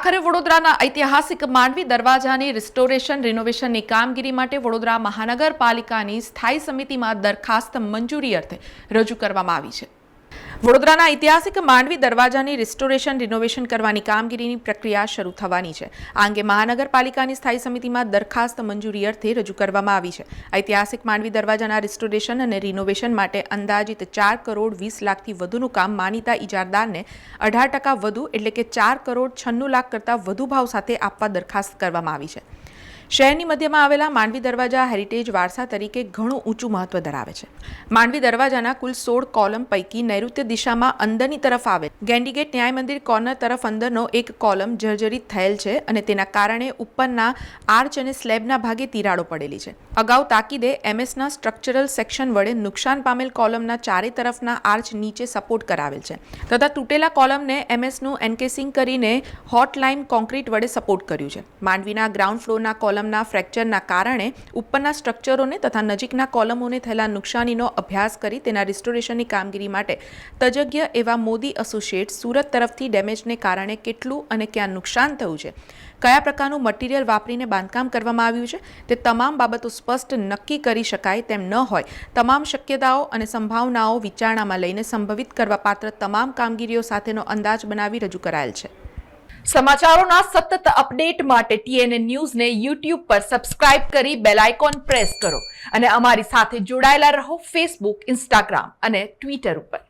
આખરે વડોદરાના ઐતિહાસિક માંડવી દરવાજાની રિસ્ટોરેશન રિનોવેશનની કામગીરી માટે વડોદરા મહાનગરપાલિકાની સ્થાયી સમિતિમાં દરખાસ્ત મંજૂરી અર્થે રજૂ કરવામાં આવી છે। વડોદરાના ઐતિહાસિક માંડવી દરવાજાની રિસ્ટોરેશન રિનોવેશન કરવાની કામગીરીની પ્રક્રિયા શરૂ થવાની છે। આ અંગે મહાનગરપાલિકાની સ્થાયી સમિતિમાં દરખાસ્ત મંજૂરી અર્થે રજૂ કરવામાં આવી છે। ઐતિહાસિક માંડવી દરવાજાના રિસ્ટોરેશન અને રિનોવેશન માટે અંદાજિત 4 કરોડ 20 લાખથી વધુનું કામ માનીતા ઇજારદારને 18% વધુ એટલે કે 4 કરોડ 96 લાખ કરતાં વધુ ભાવ સાથે આપવા દરખાસ્ત કરવામાં આવી છે। શહેરની મધ્યમાં આવેલા માંડવી દરવાજા હેરિટેજ વારસા તરીકે ઘણું ઊંચું મહત્વ ધરાવે છે। માંડવી દરવાજાના કુલ 16 કોલમ પૈકી નૈઋત્ય દિશામાં અંદરની તરફ આવેલ ગેન્ડીગેટ ન્યાય મંદિર કોર્નર તરફ અંદરનો એક કોલમ જર્જરિત થયેલ છે અને તેના કારણે ઉપરના આર્ચ અને સ્લેબના ભાગે તિરાડો પડેલી છે। અગાઉ તાકીદે એમએસના સ્ટ્રક્ચરલ સેક્શન વડે નુકસાન પામેલ કોલમના ચારે તરફના આર્ચ નીચે સપોર્ટ કરાવેલ છે તથા તૂટેલા કોલમને એમએસનું એન્કેસિંગ કરીને હોટ લાઇમ કોન્ક્રીટ વડે સપોર્ટ કર્યું છે। માંડવીના ગ્રાઉન્ડ ફ્લોરના કોલમના ફ્રેક્ચરના કારણે ઉપરના સ્ટ્રક્ચરોને તથા નજીકના કોલમોને થયેલા નુકસાનીનો અભ્યાસ કરી તેના રિસ્ટોરેશનની કામગીરી માટે તજજ્ઞ એવા મોદી એસોસિએટ્સ સુરત તરફથી ડેમેજને કારણે કેટલું અને ક્યાં નુકસાન થયું છે, કયા પ્રકારનું મટીરિયલ વાપરીને બાંધકામ કરવામાં આવ્યું છે તે તમામ બાબતો સ્પષ્ટ નક્કી કરી શકાય તેમ ન હોય તમામ શક્યતાઓ અને સંભાવનાઓ વિચારણામાં લઈને સંભવિત કરવાપાત્ર તમામ કામગીરીઓ સાથેનો અંદાજ બનાવી રજૂ કરાયેલ છે। સમાચારોના સતત અપડેટ માટે TNN ન્યૂઝને YouTube પર સબસ્ક્રાઇબ કરી બેલ આઇકોન પ્રેસ કરો અને અમારી સાથે જોડાયેલા રહો Facebook, Instagram અને Twitter ઉપર।